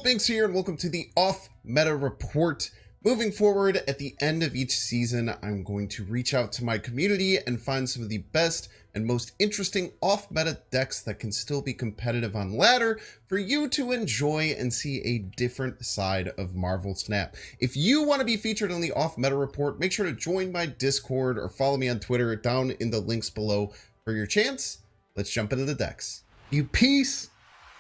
Binks here, and welcome to the off-meta report. Moving forward, at the end of each season, I'm going to reach out to my community and find some of the best and most interesting off-meta decks that can still be competitive on ladder for you to enjoy and see a different side of Marvel Snap. If you want to be featured on the off-meta report, make sure to join my Discord or follow me on Twitter down in the links below for your chance. Let's jump into the decks. You peace!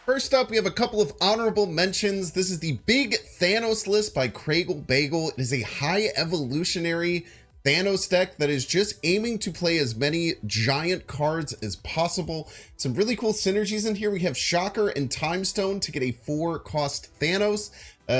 First up, we have a couple of honorable mentions. This is the Big Thanos list by Craigle Bagel. It is a high evolutionary Thanos deck that is just aiming to play as many giant cards as possible. Some really cool synergies in here. We have Shocker and Time Stone to get a 4-cost Thanos,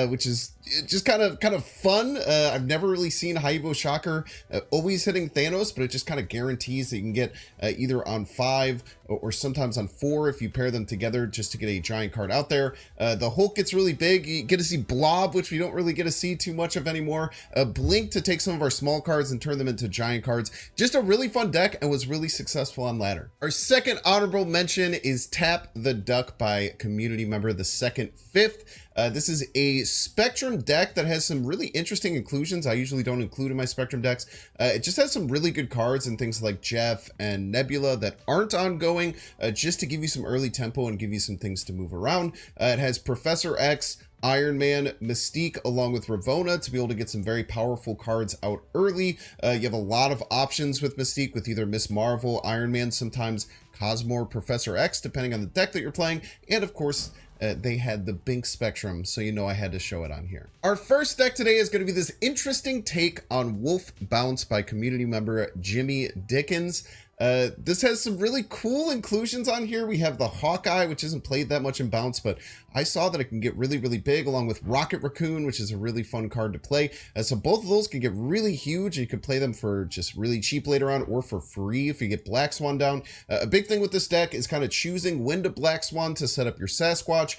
which is just kind of fun. I've never really seen High Evo Shocker always hitting Thanos, but it just kind of guarantees that you can get either on 5 or sometimes on 4 if you pair them together just to get a giant card out there. The Hulk gets really big. You get to see Blob, which we don't really get to see too much of anymore. Blink to take some of our small cards and turn them into giant cards. Just a really fun deck and was really successful on ladder. Our second honorable mention is Tap the Duck by community member the Second Fifth. This is a Spectrum deck that has some really interesting inclusions I usually don't include in my Spectrum decks. It just has some really good cards and things like Jeff and Nebula that aren't ongoing, just to give you some early tempo and give you some things to move around. It has Professor X, Iron Man, Mystique, along with Ravonna to be able to get some very powerful cards out early. You have a lot of options with Mystique with either Miss Marvel, Iron Man, sometimes Cosmo or Professor X, depending on the deck that you're playing. And of course, they had the Bink Spectrum, so you know I had to show it on here. Our first deck today is going to be this interesting take on Wolf Bounce by community member JimmyDikins. This has some really cool inclusions on here. We have the Hawkeye, which isn't played that much in Bounce, but I saw that it can get really, really big, along with Rocket Raccoon, which is a really fun card to play. So both of those can get really huge. You can play them for just really cheap later on or for free if you get Black Swan down. A big thing with this deck is kind of choosing when to Black Swan to set up your Sasquatch,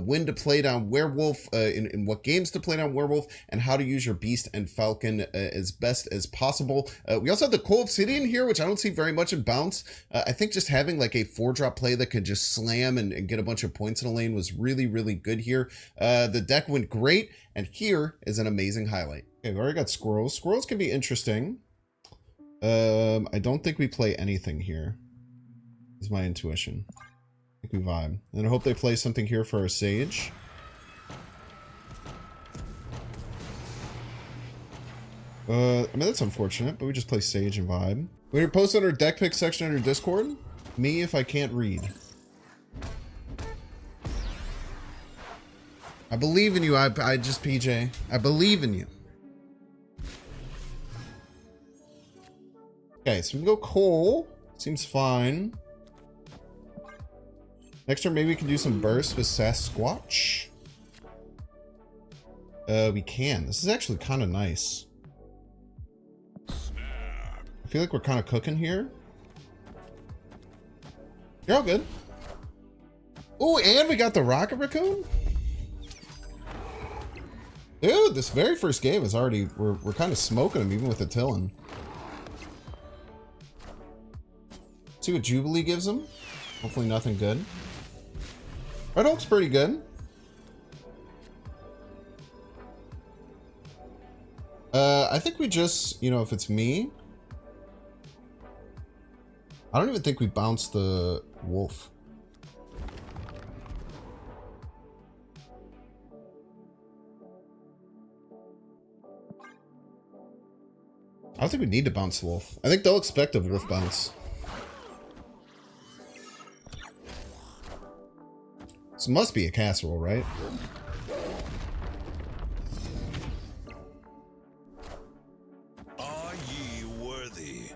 when to play down Werewolf, in what games to play down Werewolf, and how to use your Beast and Falcon as best as possible. We also have the Cold Obsidian here, which I don't see very much in Bounce. I think just having like a 4-drop play that could just slam and get a bunch of points in a lane was really, really good here. The deck went great, and here is an amazing highlight. Okay, we've already got Squirrels. Squirrels can be interesting. I don't think we play anything here, is my intuition. I think we vibe. And I hope they play something here for our Sage. I mean, that's unfortunate, but we just play Sage and vibe. We're gonna post on our deck pick section on your Discord. Me if I can't read. I believe in you. I just PJ. I believe in you. Okay, so we can go Cole. Seems fine. Next turn, maybe we can do some burst with Sasquatch. We can. This is actually kind of nice. I feel like we're kind of cooking here. You're all good. Oh, and we got the Rocket Raccoon. Dude, this very first game is already, we're kind of smoking them even with the Tillin. See what Jubilee gives them. Hopefully nothing good. Red Hulk's pretty good. I think we just, you know, if it's me, I don't even think we bounce the Wolf. I don't think we need to bounce the Wolf. I think they'll expect a Wolf bounce. This must be a casserole, right? Are ye worthy?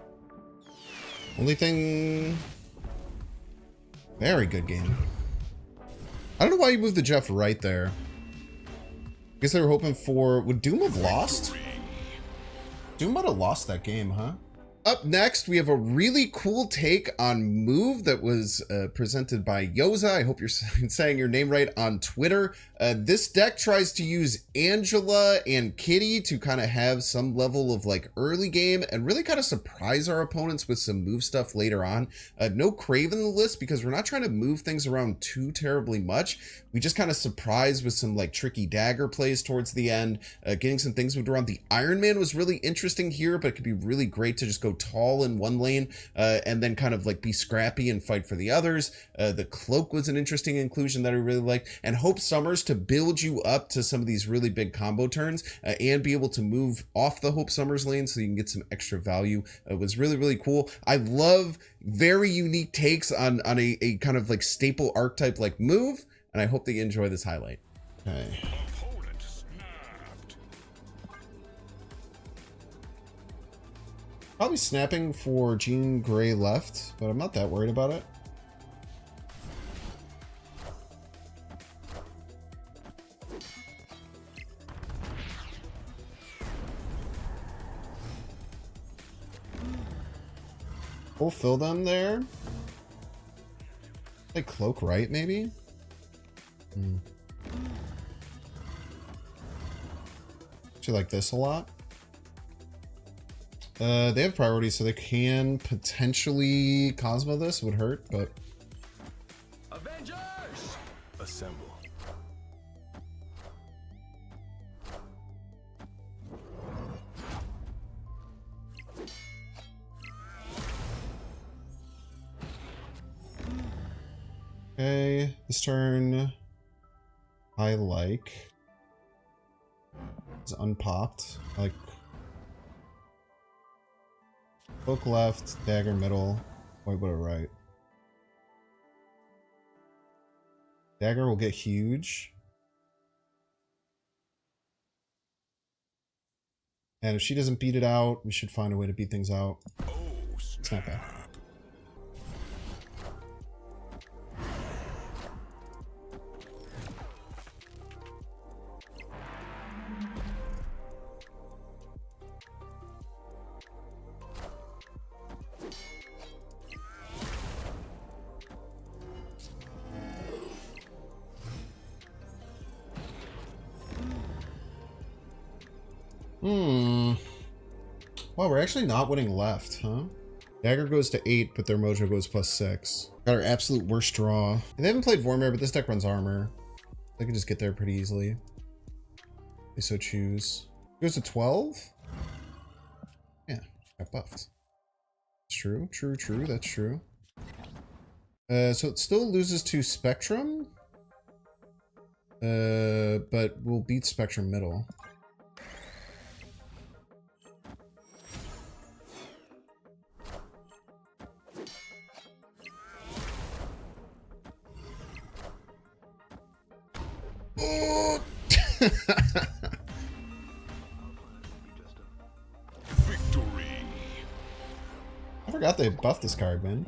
Only thing... Very good game. I don't know why you moved the Jeff right there. I guess they were hoping for... Would Doom have lost? Doom might have lost that game, huh? Up next, we have a really cool take on Move that was presented by Yozah. I hope you're saying your name right on Twitter. This deck tries to use Angela and Kitty to kind of have some level of like early game and really kind of surprise our opponents with some move stuff later on. No Crave in the list because we're not trying to move things around too terribly much. We just kind of surprise with some like tricky dagger plays towards the end, getting some things moved around. The Iron Man was really interesting here, but it could be really great to just go tall in one lane and then kind of like be scrappy and fight for the others. The Cloak was an interesting inclusion that I really liked, and Hope Summers to build you up to some of these really big combo turns and be able to move off the Hope Summers lane so you can get some extra value was really, really cool. I love very unique takes on a kind of like staple archetype like Move, and I hope that you enjoy this highlight. Okay. Probably snapping for Jean Grey left, but I'm not that worried about it. We'll fill them there. Like Cloak right, maybe? Actually like this a lot. They have priority, so they can potentially Cosmo this. Would hurt, but... Avengers! Assemble. Okay, this turn I like. It's unpopped. I like Cloak left, dagger middle. Wait, what a right. Dagger will get huge. And if she doesn't beat it out, we should find a way to beat things out. It's not bad. Wow, we're actually not winning left, huh? Dagger goes to 8, but their Mojo goes +6. Got our absolute worst draw. And they haven't played Vormir, but this deck runs armor. They can just get there pretty easily. They so choose. Goes to 12? Yeah, got buffed. True, that's true. So it still loses to Spectrum. But we'll beat Spectrum middle. Oh! Victory. I forgot they buffed this card, man.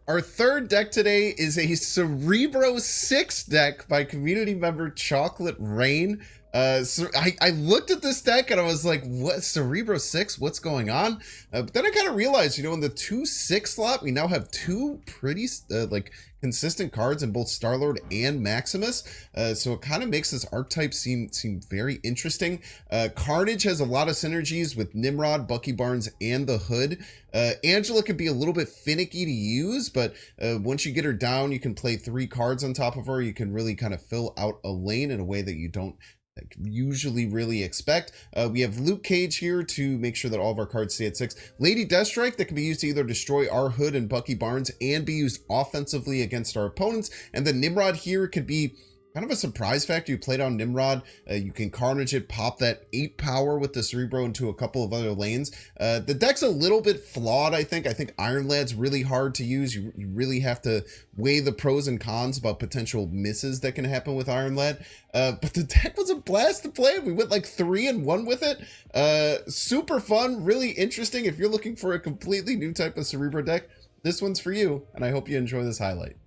Our third deck today is a Cerebro 6 deck by community member Chocolate Rain. So I looked at this deck and I was like, what, Cerebro 6? What's going on? But then I kind of realized, you know, in the 2/6 slot, we now have two pretty like consistent cards in both Star-Lord and Maximus. So it kind of makes this archetype seem very interesting. Carnage has a lot of synergies with Nimrod, Bucky Barnes, and the Hood. Angela can be a little bit finicky to use, but once you get her down, you can play 3 cards on top of her. You can really kind of fill out a lane in a way that you don't usually really expect. We have Luke Cage here to make sure that all of our cards stay at 6. Lady Deathstrike that can be used to either destroy our Hood and Bucky Barnes and be used offensively against our opponents. And the Nimrod here could be kind of a surprise factor. You play down Nimrod, you can Carnage it, pop that 8 power with the Cerebro into a couple of other lanes. The deck's a little bit flawed, I think. I think Iron Lad's really hard to use. You really have to weigh the pros and cons about potential misses that can happen with Iron Lad. But the deck was a blast to play. We went like 3-1 with it. Super fun, really interesting. If you're looking for a completely new type of Cerebro deck, this one's for you, and I hope you enjoy this highlight.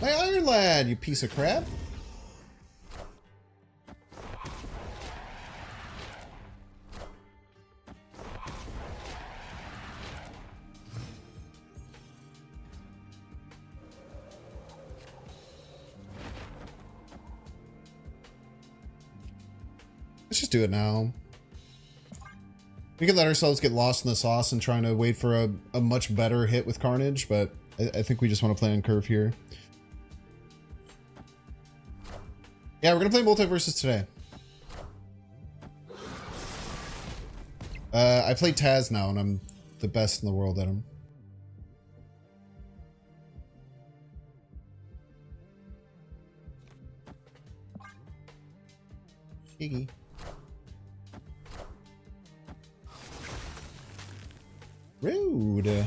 My Iron Lad, you piece of crap. Let's just do it now. We can let ourselves get lost in the sauce and trying to wait for a much better hit with Carnage, but I think we just want to play on curve here. Yeah, we're going to play Multiverses today. I play Taz now, and I'm the best in the world at him. Iggy. Rude.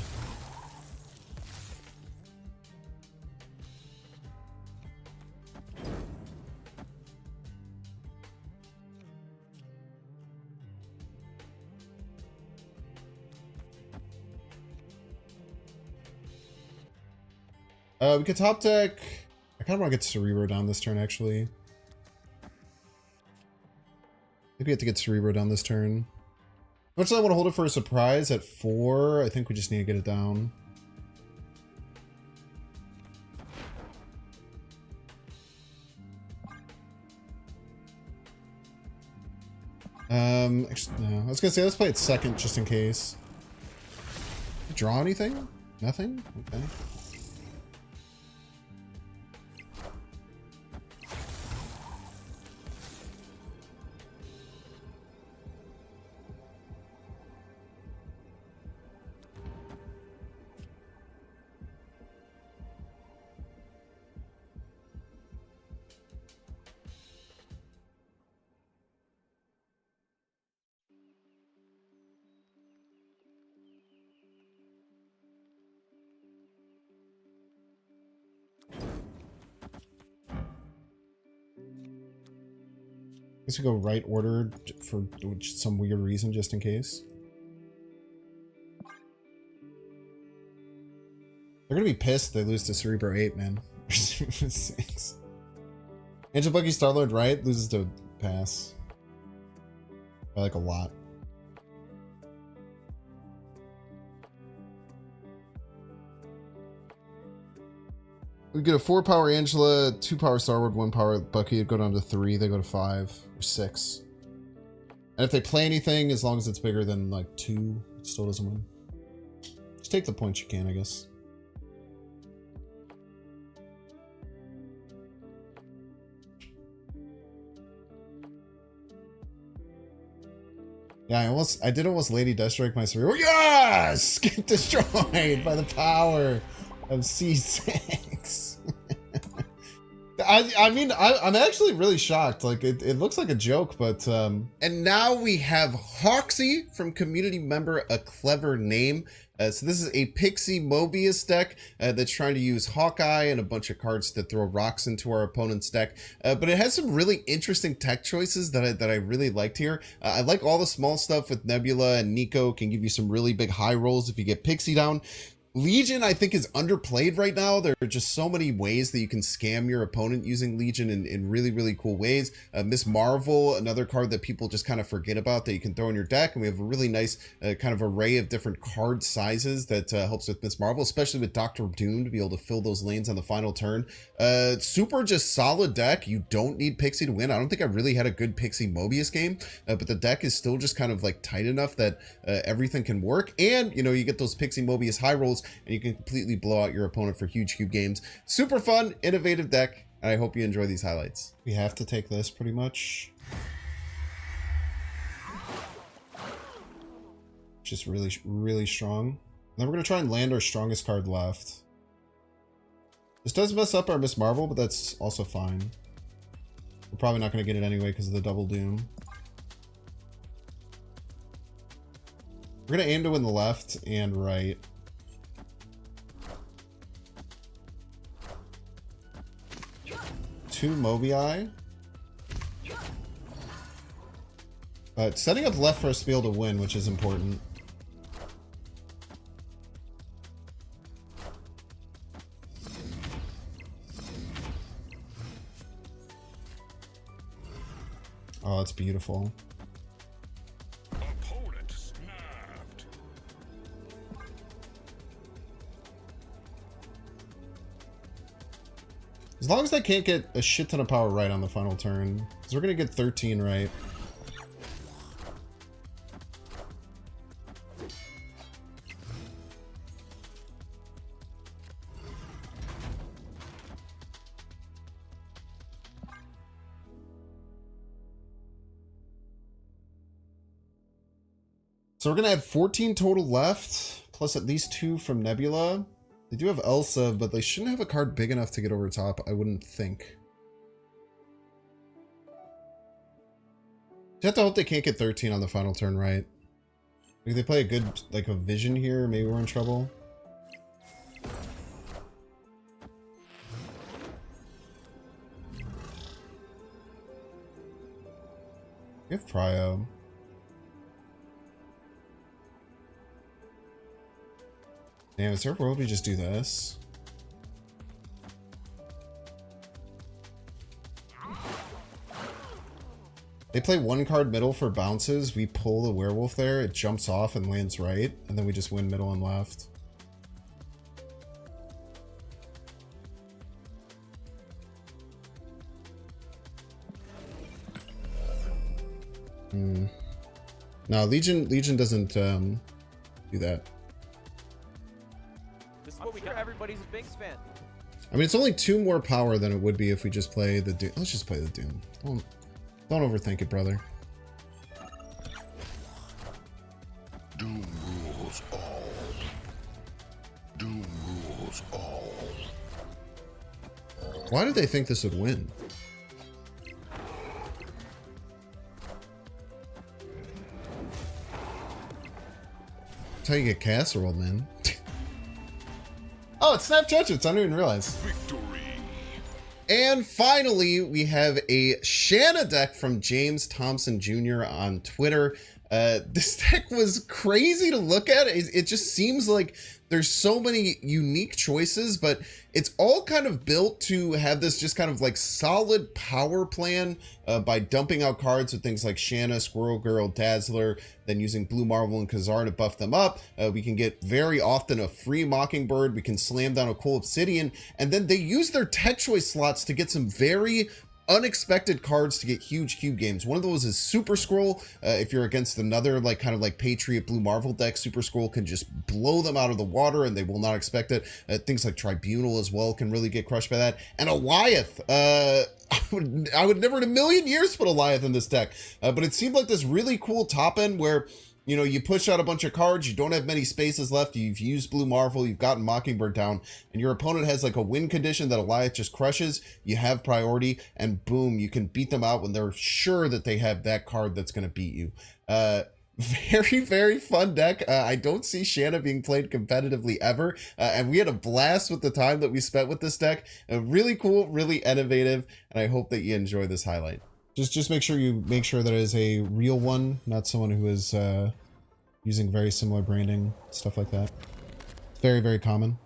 We could top deck. I kind of want to get Cerebro down this turn, actually. Maybe we have to get Cerebro down this turn. How much do I want to hold it for a surprise at 4? I think we just need to get it down. Actually, no. I was gonna say let's play it second just in case. Draw anything? Nothing? Okay. I guess we go right order for some weird reason, just in case. They're gonna be pissed if they lose to Cerebro 8, man. 6. Angel Buggy Starlord, right? Loses to pass. By like a lot. We get a 4-power Angela, 2-power Starlord, 1-power Bucky. It'd go down to 3. They go to 5 or 6. And if they play anything, as long as it's bigger than like 2, it still doesn't win. Just take the points you can, I guess. Yeah, I did almost Lady Deathstrike my Cerebro. Yes! Get destroyed by the power of C6. I mean, I'm actually really shocked. Like, it looks like a joke, but... And now we have Hawxie from community member ACleverName. So this is a Pixie Mobius deck that's trying to use Hawkeye and a bunch of cards to throw rocks into our opponent's deck. But it has some really interesting tech choices that I really liked here. I like all the small stuff with Nebula and Nico can give you some really big high rolls if you get Pixie down. Legion, I think, is underplayed right now. There are just so many ways that you can scam your opponent using Legion in really, really cool ways. Miss Marvel, another card that people just kind of forget about that you can throw in your deck. And we have a really nice kind of array of different card sizes that helps with Miss Marvel, especially with Doctor Doom to be able to fill those lanes on the final turn. Super just solid deck. You don't need Pixie to win. I don't think I really had a good Pixie Mobius game, but the deck is still just kind of like tight enough that everything can work. And, you know, you get those Pixie Mobius high rolls, and you can completely blow out your opponent for huge cube games. Super fun, innovative deck, and I hope you enjoy these highlights. We have to take this pretty much. Just really, really strong. Then we're going to try and land our strongest card left. This does mess up our Miss Marvel, but that's also fine. We're probably not going to get it anyway because of the double doom. We're going to aim to win the left and right. Two Mobii. But setting up left for us to be able to win, which is important. Oh, that's beautiful. Opponent snapped. As long as I can't get a shit ton of power right on the final turn. Because we're going to get 13 right. So we're gonna add 14 total left, plus at least 2 from Nebula. They do have Elsa, but they shouldn't have a card big enough to get over top, I wouldn't think. You have to hope they can't get 13 on the final turn, right? If they play a good, like, a vision here, maybe we're in trouble. We have Prio. Damn, is there a world we just do this? They play 1 card middle for bounces. We pull the werewolf there. It jumps off and lands right. And then we just win middle and left. No, Legion doesn't do that. This is what we got. Everybody's a Binks fan. I mean, it's only 2 more power than it would be if we just play the Doom. Let's just play the Doom. Don't overthink it, brother. Doom rules all. Doom rules all. Why did they think this would win? That's how you get casserole, man. Oh, it's Snap Judgments. I didn't even realize. Victory. And finally, we have a Shanna deck from James Thompson Jr. on Twitter. This deck was crazy to look at. It just seems like there's so many unique choices, but it's all kind of built to have this just kind of like solid power plan by dumping out cards with things like Shanna, Squirrel Girl, Dazzler, then using Blue Marvel and Khazar to buff them up. We can get very often a free Mockingbird. We can slam down a Cool Obsidian, and then they use their tech choice slots to get some very unexpected cards to get huge cube games. One of those is Super Scroll. If you're against another like kind of like Patriot Blue Marvel deck, Super Scroll can just blow them out of the water and they will not expect it. Things like Tribunal as well can really get crushed by that. And Alioth, I would never in a million years put Alioth in this deck, but it seemed like this really cool top end where, you know, you push out a bunch of cards, you don't have many spaces left, you've used Blue Marvel, you've gotten Mockingbird down, and your opponent has like a win condition that Alioth just crushes, you have priority, and boom, you can beat them out when they're sure that they have that card that's going to beat you. Very, very fun deck. I don't see Shanna being played competitively ever, and we had a blast with the time that we spent with this deck. Really cool, really innovative, and I hope that you enjoy this highlight. Just make sure that it is a real one, not someone who is using very similar branding, stuff like that. Very, very common.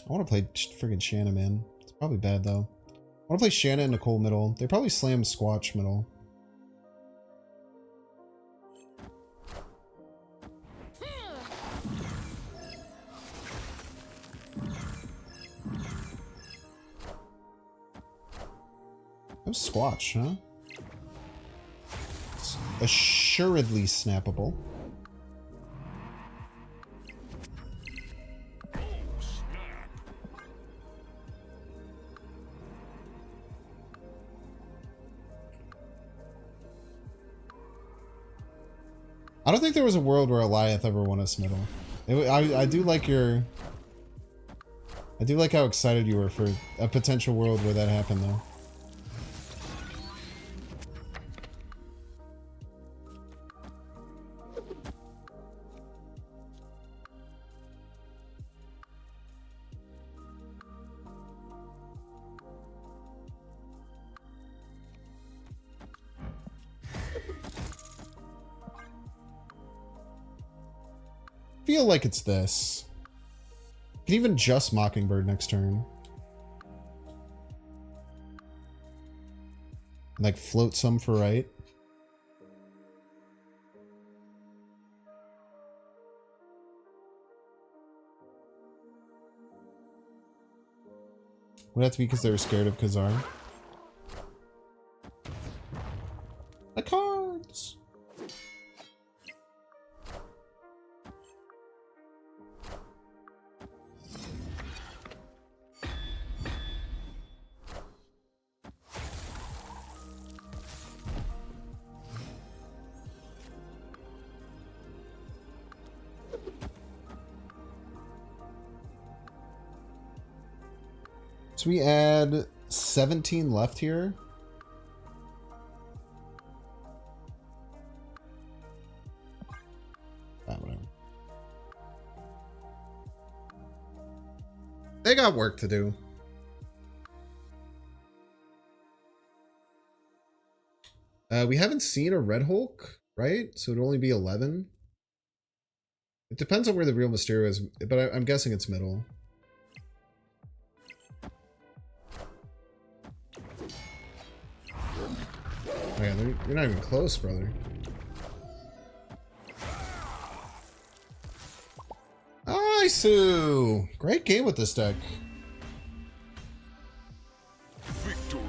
I want to play friggin' Shanna, man. It's probably bad, though. I want to play Shanna and Nicole middle. They probably slam Squatch middle. No Squatch, huh? It's assuredly snappable. I don't think there was a world where Alioth ever won us middle. I do like your... I do like how excited you were for a potential world where that happened, though. Feel like it's this. You can even just Mockingbird next turn. Like float some for right. Would have to be because they were scared of Khazar. The cards! So we add 17 left here. Whatever. They got work to do. We haven't seen a Red Hulk, right? So it'd only be 11. It depends on where the real Mysterio is, but I'm guessing it's middle. Oh yeah, you're not even close, brother. Sue! Great game with this deck. Victory.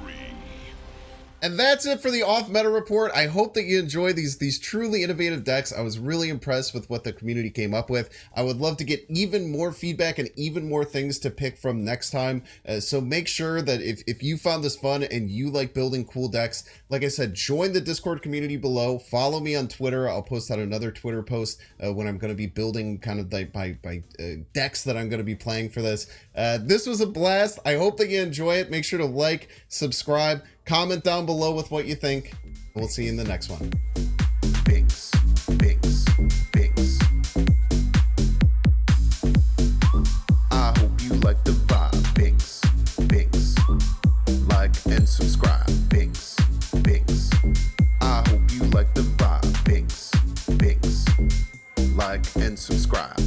And that's it for the off-meta report. I hope that you enjoy these truly innovative decks. I was really impressed with what the community came up with. I would love to get even more feedback and even more things to pick from next time. So make sure that if you found this fun and you like building cool decks, like I said, join the Discord community below. Follow me on Twitter. I'll post out another Twitter post when I'm going to be building kind of my decks that I'm going to be playing for this. This was a blast. I hope that you enjoy it. Make sure to like, subscribe, comment down below with what you think. We'll see you in the next one. Binks, binks, binks. I hope you like the vibe. Binks, binks. Like and subscribe. Binks, binks. I hope you like the vibe. Binks, binks. Like and subscribe.